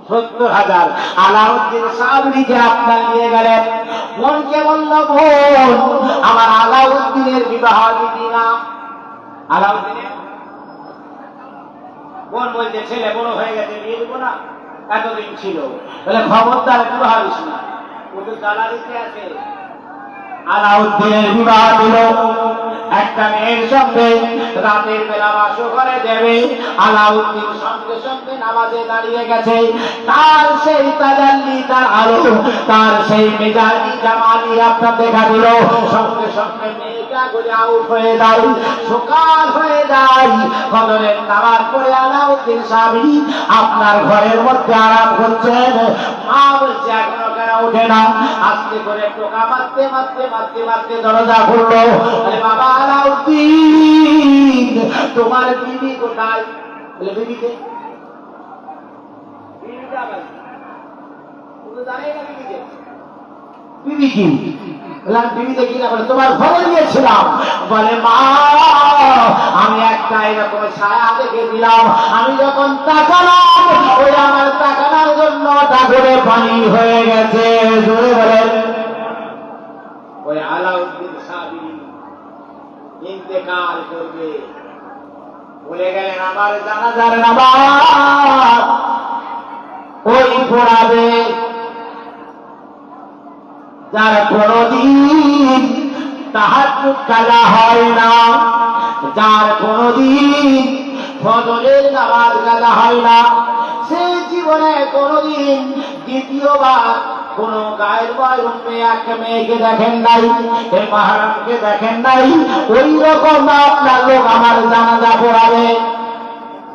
70,000 আলাউদ্দিন সাবিরকে আপনার নিয়ে গেলেন। মনকে বলল বোন আমার আলাউদ্দিনের বিবাহ দিবি না। আলাউদ্দিনের বোন বলছে ছেলে বড় হয়ে গেছে বিয়ে দেবো না, এতদিন ছিল। বলে খবরদার বিবাহ দিস না, ওদের দালা দিতে আছে। আলাউদ্দিনের বিবাহ দিল একটা মেয়ের সঙ্গে। রাতের বেলা বাসো করে দেবে। আলাউদ্দিন সঙ্গে সঙ্গে নামাজে দাঁড়িয়ে গেছে। তার সেই তাজাল্লি, তার আলো, তার সেই মেজাজি জামালি আপনার দেখা দিল। সঙ্গে সঙ্গে মেয়েটা করে আউট হয়ে যায়, সকাল হয়ে যায়। ফজরের নামাজ পড়ে আলাউদ্দিন সাবির আপনার ঘরের মধ্যে আরাম করছেন। মা বলছে এখনো কেন ওঠে না? আস্তে করে টোকা মারতে মারতে মারতে মারতে দরজা খুললো। বলে বাবা আলাউদ্দিন তোমার বিবি কোথায়? বলে বিবিকে বিবি কি? বিবি দেখি না। বলে তোমার ঘরে গিয়েছিলাম। বলে মা আমি একটা এরকম ছায়া দেখে দিলাম, আমি যখন তাকালাম ওই আমার তাকানোর জন্য টাগরে পানি হয়ে গেছে। জোরে বলেন ওই আলাউদ্দিন সাবির ইন্তেকাল করবে, বলে গেলেন আমার জানাজার নামাজ ওই পড়াবে যার কোনদিন তাহাজ্জুদ কাজা হয় না, যার কোনদিন ফজরের নামাজ কাজা হয় না, সে জীবনে কোনদিন দ্বিতীয়বার কোন গায়ের বয়সে এক মেয়েকে দেখেন নাই, মাহারামকে দেখেন নাই। ওই রকম আপনার লোক আমার জানাজা পড়াবে।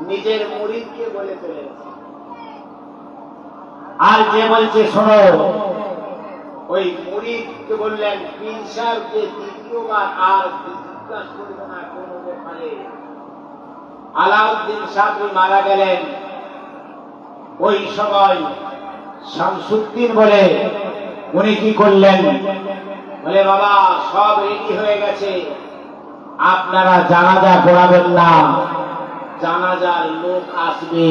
নিজের মুরিদকে বলে চলে আর যে বলছে শোনো, ওই মুরিদকে বললেন পীর সাহেবকে দ্বিতীয়বার আর জিজ্ঞাসা করবে না কোন ব্যাপারে। আলাউদ্দিন সাহেব মারা গেলেন। ওই সময় শামসুদ্দিন বলে উনি কি করলেন? বলে বাবা সব রেডি হয়ে গেছে, আপনারা জানাজা পড়াবেন না, জানাজার লোক আসবে।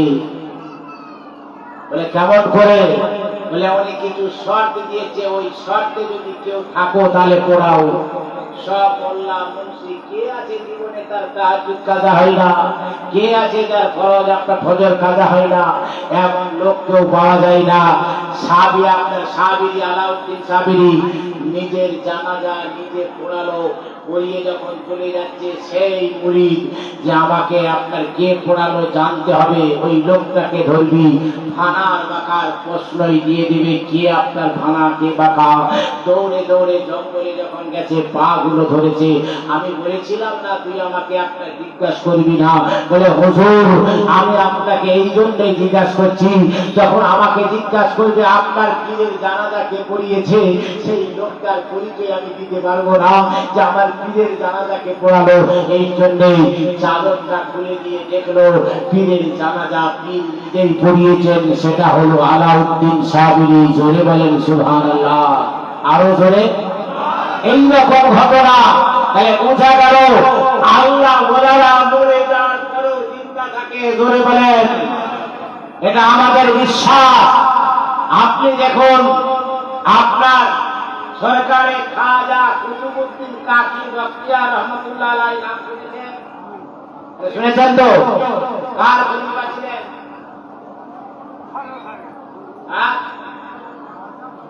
বলে কেমন করে? বলে উনি কিছু শর্ত দিয়েছে, ওই শর্তে যদি কেউ থাকো তাহলে পড়াও। সব মোল্লা মুন্সি কে আছে জীবনে তার তাহাজ্জুদ কাজা হয় না, কে আছে যার ফরজ আপনার ফজর কাজা হয় না, এমন লোক কেউ পাওয়া যায় না। সাবি আপনার সাবিরি আলাউদ্দিন সাবিরি নিজের জানাজা নিজে পড়ালো। পড়িয়ে যখন চলে যাচ্ছে সেই মুরিদ যে আমাকে আপনার কে পড়ালো জানতে হবে, ওই লোকটাকে ধরবি, ভানার বাঁকার প্রশ্রয় দিয়ে দিবে, কে আপনার ভানা কে বাঁকা। দৌড়ে দৌড়ে জঙ্গলে যখন গেছে পা গুলো ধরেছে। আমি বলেছিলাম না তুই আমাকে একটা জিজ্ঞাসা করবি না? বলে হুজুর আমি আপনাকে এই জন্যই জিজ্ঞাসা করছি, যখন আমাকে জিজ্ঞাসা করবে আপনার পীরের জানাজা কে পড়িয়েছে, সেই লোকটার পরিচয় আমি দিতে পারবো না যে আমার পীরের জানাজাকে পড়ালো। এই জন্যই চাদরটা খুলে দিয়ে দেখলো পীরের জানাজা পীর নিজেই পড়িয়েছেন, সেটা হলো আলাউদ্দিন সাবিরি। জোরে বলেন সুবহানাল্লাহ, আরো জোরে। এইরকম ঘটনা তাহলে বোঝা গেল আল্লাহ ওয়ালারা মরে যাওয়ার পরেও চিন্তা থাকে। জোরে বলেন, এটা আমাদের বিশ্বাস। আপনি দেখুন আপনার সরকারে খাজা কুতুবউদ্দিন কাকি বখতিয়ার রহমাতুল্লাহ আলাইহি নাম শুনেছেন? শুনেছেন তো? কার খলিফা ছিলেন?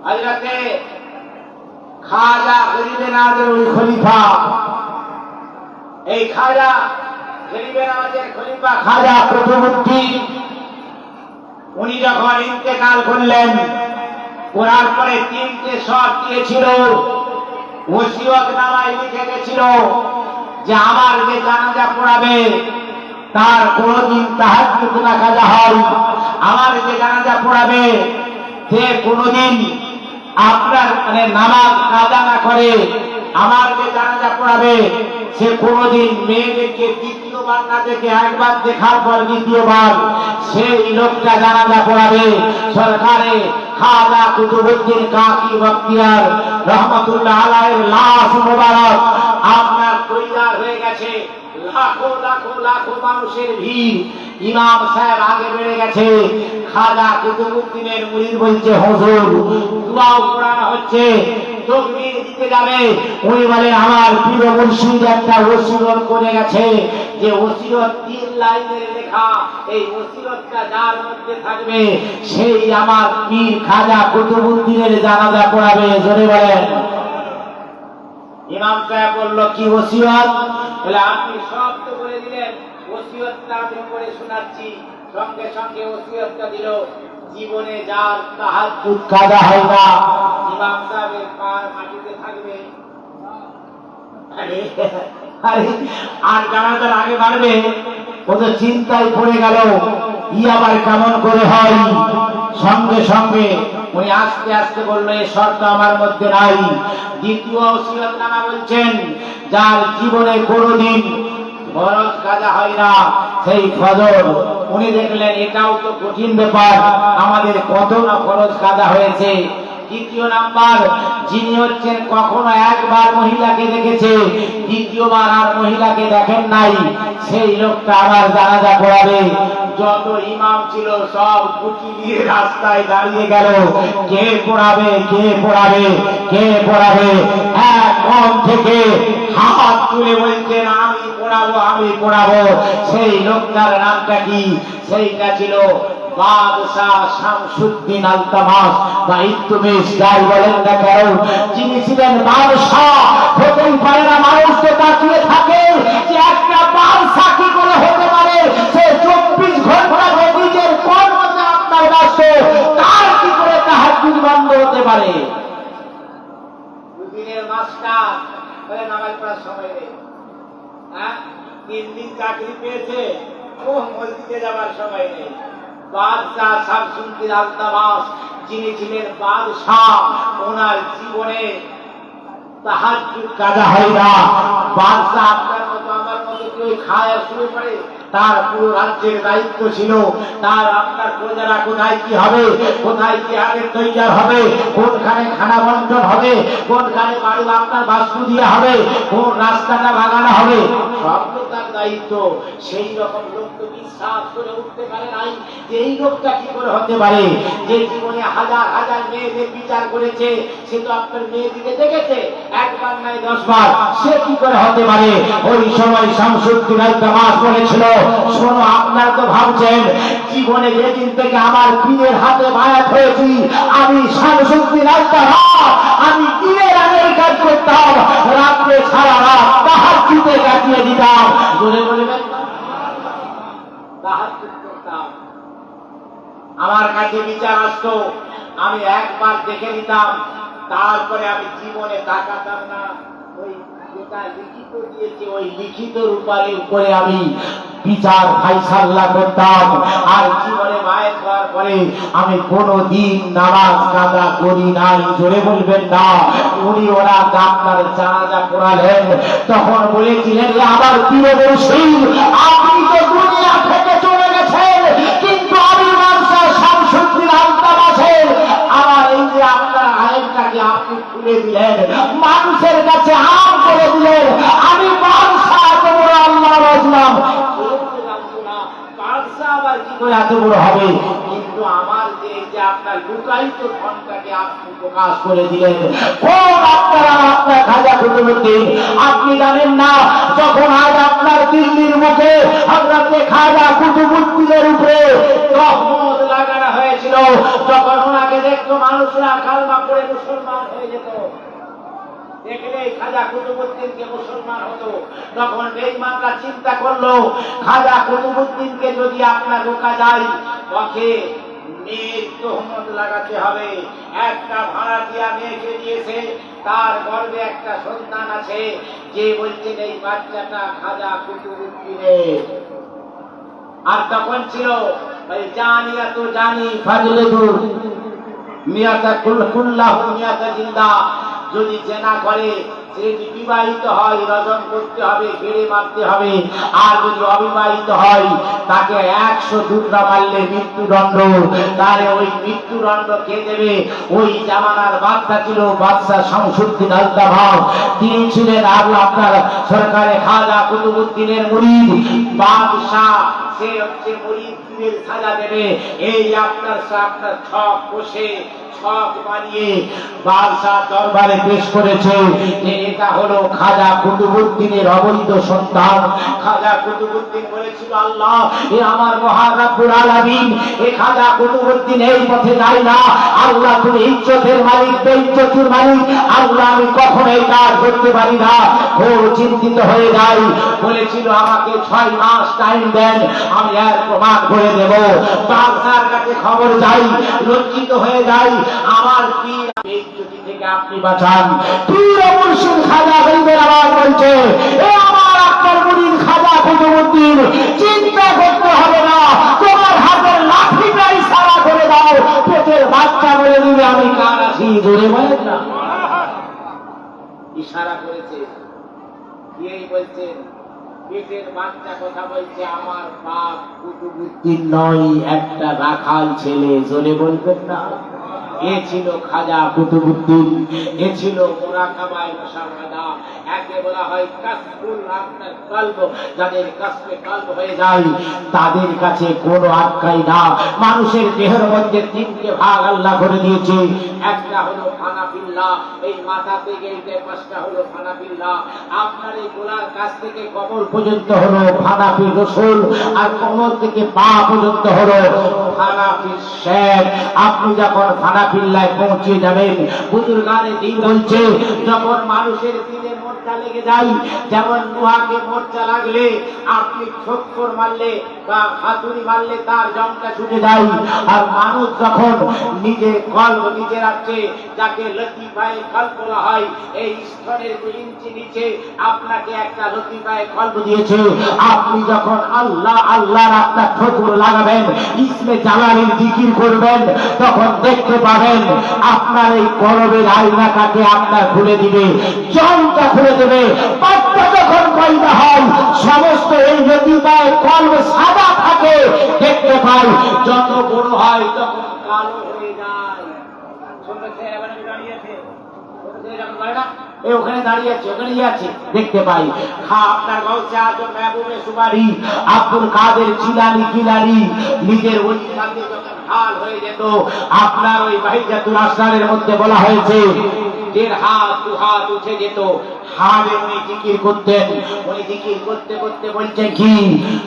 হযরতে খাজা গরিবে নওয়াজের ওই খলিফা। এই খাজা গরিবে নওয়াজের খলিফা খাজা কুতুবউদ্দিন উনি যখন ইন্তেকাল করলেন, করার পরে তিনটে শর্ত দিয়েছিল, ওসিয়ত নামায় লিখে গেছিল যে আমার যে জানাজা পড়াবে তার কোনদিন তাহাজ্জুদ না কাজা হয়, আমার যে জানাজা পড়াবে সে কোনদিন আপনার মানে নামাজ কাজা না করে, আমার যে জানাজা পড়াবে সে কোনদিন মেয়েদেরকে দ্বিতীয়বার না দেখে একবার দেখার পর দ্বিতীয়বার সেই লোকটা জানাজা পড়াবে। সরকারে খাজা কুতুবউদ্দিন কাকি বখতিয়ার রহমাতুল্লাহ আলাইহির লাশ মোবারক আপনার তৈয়ার হয়ে গেছে। লাখো লাখো লাখো মানুষের ভিড়। ইমাম সাহেব আগে বেড়ে গেছে। খাজা কুতুবউদ্দিনের মুরিদ বলছে হুজুর দোয়াও পড়ানো হচ্ছে, তাকবীর দিতে যাবে। উনি বলেন আমার পীর মুর্শিদ একটা ওসিয়ত করে গেছে, যে ওসিয়ত 3 লাইনের লেখা, এই ওসিয়তটা যার মধ্যে থাকবে সেই আমার পীর খাজা কুতুবউদ্দিনের জানাজা পড়াবে। জোরে বলেন। ইমাম সাহেব বলল কি ওসিয়ত? বলে আপনি সব তো বলে দিলেন, ওসিয়তটা আমি করে শোনাচ্ছি। সঙ্গে সঙ্গে ওসিয়তটা দিল, জীবনে যার তাহাজ্জুদ কাজা হয় না ইমাম সাহেবের পা মাটিতে থাকবে। আর জানাজার আগে বাড়বে, ও তো চিন্তায় পড়ে গেল ই আবার কেমন করে হয়। সঙ্গে সঙ্গে উনি আস্তে আস্তে বললো এই শর্ত আমার মধ্যে নাই। দ্বিতীয় ওসিয়তনামা বলছেন যার জীবনে কোনদিন ফরজ কাজা হয় না সেই ফজর। উনি দেখলেন এটাও তো কঠিন ব্যাপার, আমাদের কত না ফরজ কাজা হয়েছে। দ্বিতীয় নাম্বার যিনি হচ্ছেন কখনো একবার মহিলাকে দেখেছে, দ্বিতীয়বার আর মহিলাকে দেখেন নাই, সেই লোকটা আবার জানাজা পড়াবে। যত ইমাম ছিল সব গুটি দিয়ে রাস্তায় দাঁড়িয়ে গেল, কে পড়াবে কে পড়াবে কে পড়াবে। এক মন থেকে হাত তুলে বলছেন আমি পড়াবো আমি পড়াবো। সেই লোকটার নামটা কি? সেইটা ছিল বাদশাহ শামসুদ্দিন আলতামাস বা ইলতুমিশ, যাই বলেন না কেন, যিনি ছিলেন বাদশাহ। হতেই পারে না মানুষ তো তাকিয়ে থাকে যে একটা বাদশাহ কি করে হতে পারে, সে 24 ঘন্টা নিজের কর্মতে আপনার ব্যস্ত, তার কি করে তাহাজ্জুদ বন্ধ হতে পারে? দুদিনের মাস্টার বলে নামাজ পড়ার সময় নেই, 3 দিন চাকরি পেয়েছে, ও মসজিদে যাবার সময় নেই। বাদশাহ শামসুদ্দিন আলতামাস যিনি ছিলেন বাদশাহ, ওনার জীবনে তাহাজ্জুদ কাজা হয় না। বাদশাহ আপনার মতো আমার মতো কেউ খায় শুয়ে পড়ে, তার পুরো রাজ্যের দায়িত্ব ছিল। তার আপনার প্রজারা কোথায় কি হবে, কোথায় কি আগে তৈরি হবে, কোনখানে খানা বন্টন হবে, কোনখানে বাড়ি আপনার বাস্তু দিয়ে হবে, কোন রাস্তাটা বাগানো হবে, সব তো তার দায়িত্ব। সেই রকম লোক তো বিশ্বাস করে উঠতে পারে নাই যে এই লোকটা কি করে হতে পারে, যে জীবনে হাজার হাজার মেয়েদের বিচার করেছে, সে তো আপনার মেয়েদিকে দেখেছে একবার নাই 10 বার, সে কি করে হতে পারে? ওই সময় শামসুদ্দিন আলতামাস বলেছিল শোনো আপনারা তো ভাবছেন জীবনে যেদিন থেকে আমার পীরের হাতে বায়াত হয়েছি আমি শামসুদ্দিন আলতামাস, আমি পীরের আগের কাজ করতাম, রাত্রে সারা রাত তাহাজ্জুদে কাটিয়ে দিতাম। জোরে বলবেন তাহাজ্জুদ করতাম। আমার কাছে বিচার আসতো, আমি একবার দেখে নিতাম, তারপরে আমি জীবনে তাকাতাম না। ওই যেটা লিখিত দিয়েছে ওই লিখিত উপরে আমি বিচার ফাইসাল্লা করতাম। আর জীবনে মায়ের হওয়ার পরে আমি কোনোদিন নামাজ কাজা করি নাই। জোরে বলবেন না। উনি ওরা আপনার জানাজা পড়ালেন, তখন বলেছিলেন আমার প্রিয় মুর্শিদ, আপনি তো দুনিয়া থেকে চলে গেছেন, কিন্তু আমি মানসা শামসুদ্দিন আলতাফ আছেন। আমার এই যে আপনার আইনটাকে আপনি খুলে দিলেন, মানুষের কাছে আম করে দিলেন, আমি মানসা এত বড় আল্লাহ বুঝলাম, এত বড় হবে। কিন্তু আমার যে আপনার লুকায়িত ধনটাকে আপনি প্রকাশ করে দিলেন, কোন আপনারা আপনার খাজা কুতুবউদ্দিন আপনি জানেন না। যখন আজ আপনার দিল্লির মুখে হযরতে খাজা কুতুবউদ্দিনের উপরে তহমত লাগানো হয়েছিল, যখন ওনাকে দেখতো মানুষরা কালমা পড়ে মুসলমান হয়ে যেত, দেখলে খাজা কুতুবউদ্দিনকে মুসলমান হতো, তখন বেঈমানরা চিন্তা করলো খাজা কুতুবউদ্দিনকে যদি আপনার রোকা যায়, ওকে মেয়ের তহমত লাগাতে হবে। একটা ভাড়াটিয়া মেয়েকে দিয়েছে, তার গর্ভে একটা সন্তান আছে, যে বলছেন এই বাচ্চাটা খাজা কুতুবউদ্দিনের। আর তখন ছিল জানিয়া তো জানি ফাজলে দূর মিয়াতা কুল্লাহু মিয়াতা জিন্দা, যদি জেনা করে সে বিবাহিত হয় রজন করতে হবে, ঘেড়ে মারতে হবে। আর যদি অবিবাহিত হয় তাকে 100 টুকরা মারলে মৃত্যুদণ্ড। তারে ওই মৃত্যুদণ্ড কে দেবে? ওই জামানার বাদশা ছিল বাদশা শামসুদ্দিন আলতাফ। তিনি ছিলেন আপনার সরকারে খাজা কুতুবউদ্দিনের মুরিদ। বাদশা সে হচ্ছে মুরিদদের সাজা দেবে। এই আপনার ছক বসে ছক বানিয়ে বাদশাহ দরবারে পেশ করেছে যে এটা হলো খাজা কুতুবউদ্দিনের অবৈধ সন্তান। খাজা কুতুবউদ্দিন বলেছিল, আল্লাহ এ আমার মহান রব্বুল আলামিন, এ খাজা কুতুবউদ্দিন এই পথে যায় না। আল্লাহ তুমি ইজ্জতের মালিক, বেইজ্জতির মালিক, আল্লাহ আমি কখনো এই কাজ করতে পারি না। খুব চিন্তিত হয়ে যাই, বলেছিল আমাকে 6 মাস টাইম দেন, আমি এর প্রমাণ করে দেব। বাদশার কাছে খবর যাই, লজ্জিত হয়ে যাই, আমার পীর বেইজ্জতি থেকে আপনি বাঁচান। পীর মুর্শিদ খাজা গরিবের আওয়াজ বলছে, এ আমার আপনার মুরিদ খাজা কুতুবউদ্দিন, চিন্তা করতে হবে না, তোমার হাতের লাঠিটা ইশারা করে দাও, পেটের বাচ্চা বলে দিবে আমি কার আছি। জোরে বলেন না। ইশারা করেছে, এই বলছেন পেটের বাচ্চা কথা বলছে, আমার বাপ কুতুবউদ্দিন নয়, একটা রাখাল ছেলে। জোরে বলবেন না। এ ছিল খাজা কুতুবউদ্দিন, এ ছিল মুরাকাবায়ে মুশাহাদা। একে বলা হয় কাসবুল আপনার কলব। যাদের কাসবে কলব হয়ে যায় তাদের কাছে কোনো আটকাই না। মানুষের দেহের মধ্যে 3টে ভাগ আল্লাহ করে দিয়েছে। একটা হলো ফানাফিল্লাহ, এই মাথা থেকে এইটা 5টা হলো ফানাফিল্লাহ। আপনার এই গোলার কাছ থেকে কবর পর্যন্ত হলো ফানাফি রসুল, আর কবর থেকে পা পর্যন্ত হলো ফানাফি শেখ। আপনি যখন ফানাফিল্লায় পৌঁছে যাবেন, বুজুর্গানে দিন বলছে, যখন মানুষের দিলে মোর্চা লেগে যায়, যেমন লোহাকে মোর্চা লাগলে আপনি ঠোক্কর মারলে বা হাতুড়ি মারলে তার জংটা ছুটে যায়, আর মানুষ যখন নিজের কলব নিজে রাখছে, যাকে লতিফায়ে কলব বলা হয়, এই স্তরের 2 ইঞ্চি নিচে আপনাকে একটা লতিফায়ে কলব দিয়েছে। আপনি যখন আল্লাহ আল্লাহর আপনার ঠোঁটগুলো লাগাবেন, ইসমে জালালির জিকির করবেন, তখন দেখতে পাবেন আপনার এই কলবের আয়নাটাকে আপনার খুলে দিবে, জংটা খুলে দেবে। বাচ্চা যখন পয়দা হয়, সমস্ত এই লতিফায়ে কলব সাদা থাকে, দেখতে পাই। যত বড় হয় তখন কালো হয়ে যায়। ওখানে দাঁড়িয়ে আছে, ওখানে আছে, দেখতে পাই। আপনার গাউসে আজম মেহবুবে সুবারি আব্দুল কাদের জিলানী গিলানী নিজের ওই সাথে যখন হাল হয়ে যেত, আপনার ওই বাহিজাতুল আসরারের মধ্যে বলা হয়েছে 1.5 হাত 2 হাত উঠে যেত, হালে উনি জিকির করতেন। উনি জিকির করতে করতে বলছেন কি,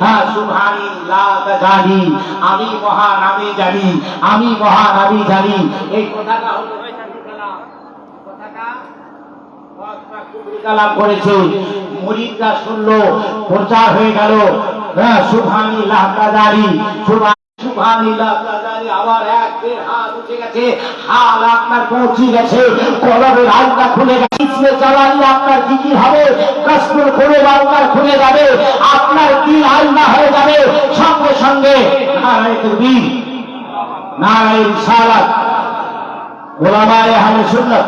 হ্যাঁ সুবহানি লা তাজানি, আমি মহান আমি জানি, আমি মহান আমি জানি। এই কথাটা হলো কথাটা কালাম করেছে, মুরিদরা শুনলো, প্রচার হয়ে গেল। সুবহানি লা তাজানি, সুবহানাল্লাহ, তাআলা আবার এক দেড় হাত উঠে গেছে, হাল আপনার পৌঁছে গেছে, কলবের আলটা খুলে গেছে, ইসমে জালালি আপনার জিকির হবে, কসবুল করে আপনার খুলে যাবে, আপনার দিল আল্লাহ হয়ে যাবে। সঙ্গে সঙ্গে নারায়ে তাকবীর, নারায়ে রিসালাত, উলামায়ে আহলে সুন্নাত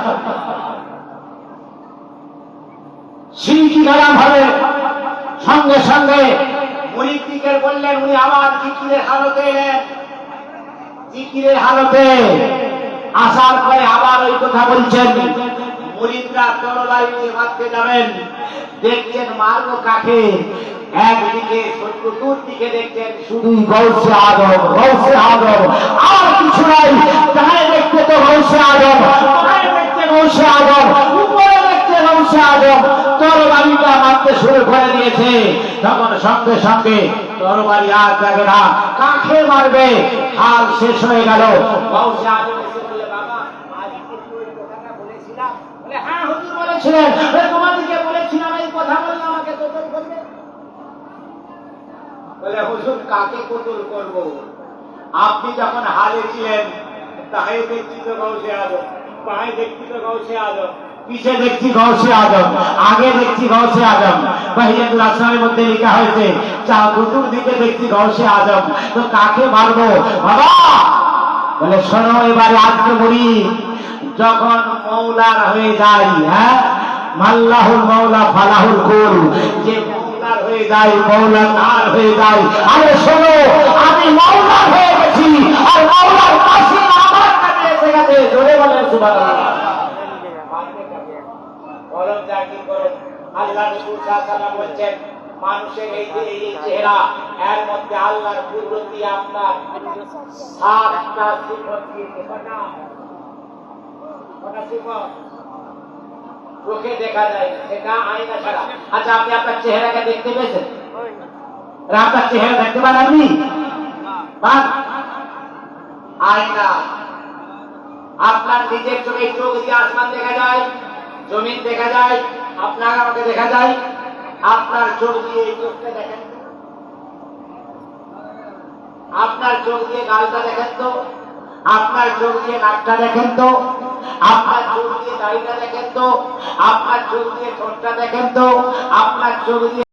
সিনকি কালাম হবে। সঙ্গে সঙ্গে মুরিদ জিকির বললেন, উনি আবার জিকিরের হালতে এলেন। জিকিরের হালতে আসার পরে আবার ওই কথা বলছেন। মুরিদরা তরবারি নিয়ে মারতে যাবেন, দেখছেন মারবো কাকে, একদিকে চতুর্দিকে দেখছেন শুধুই গৌসে আজম, গৌসে আজম, আর কিছু নাই। ডানে দেখতে তো গৌসে আজম, বামে দেখতে গৌসে আজম, উপরে দেখতে গৌসে আজম। তরবারিটা মারতে শুরু করে দিয়েছে। তখন সঙ্গে সঙ্গে তরবারি আর যাবে না, কাকে মারবে, হাল শেষ হয়ে গেল। গৌসে আজম এসে বলে, বাবা আজ কিন্তু এই কথাটা বলেছিলাম। বলে, হ্যাঁ হুজুর বলেছিলেন। তোমাদেরকে বলেছিলাম এই কথা বললে আমাকে কতল করবে। বলে, হুজুর কাকে কতল করব? আপনি যখন হালে ছিলেন তাই দেখছি তো গৌসে আজম, বাঁয়ে দেখছি তো গৌসে আজম, পিছে দেখছি গৌসে আজম, আগে দেখছি গৌসে আজম। বাহিয়াতুল আসমানের মধ্যে লেখা হয়েছে চতুর্দিকে দেখছি গৌসে আজম, তো কাকে মারবো বাবা? বলে, শোনো এবারে আজকে মুরিদ যখন মৌলার হয়ে যায়, হ্যাঁ মাল্লাহুল মাওলা ফালাহুল কুল, যে মৌলার হয়ে যায় মৌলা তার হয়ে যায়। আরে শোনো, আমি মৌলার হয়ে গেছি আর মৌলার কাছে আমার কাছে এসে গেছে। জোরে বলেন সুবহানাল্লাহ। বরং জাকির করুন। আল্লাহ রাসূল সাল্লাল্লাহু আলাইহি ওয়াসাল্লাম বলেন, মানুষের এই যে এই চেহারা, এর মধ্যে আল্লাহর কুদরতি আপনার 7টা সিফত দিয়েছে। কটা সিফত? চোখে দেখা যায় না, সেটা আয়না ছাড়া। আচ্ছা, আপনি আপনার চেহারাকে দেখতে পেয়েছেন? আপনার চেহারা দেখতে পান আপনি? আয়না। আপনার নিজের চোখে চোখ দিয়ে আসমান দেখা যায়, জমিন দেখা যায়, আপনার আমাকে দেখা যায়। আপনার চোখ দিয়ে এই চোখটা দেখেন, আপনার চোখ দিয়ে গালটা দেখেন তো, আপনার চোখ দিয়ে নাকটা দেখেন তো, আপনার চোখ দিয়ে দাড়িটা দেখেন তো, আপনার চোখ দিয়ে ঠোঁটটা দেখেন তো, আপনার চোখ দিয়ে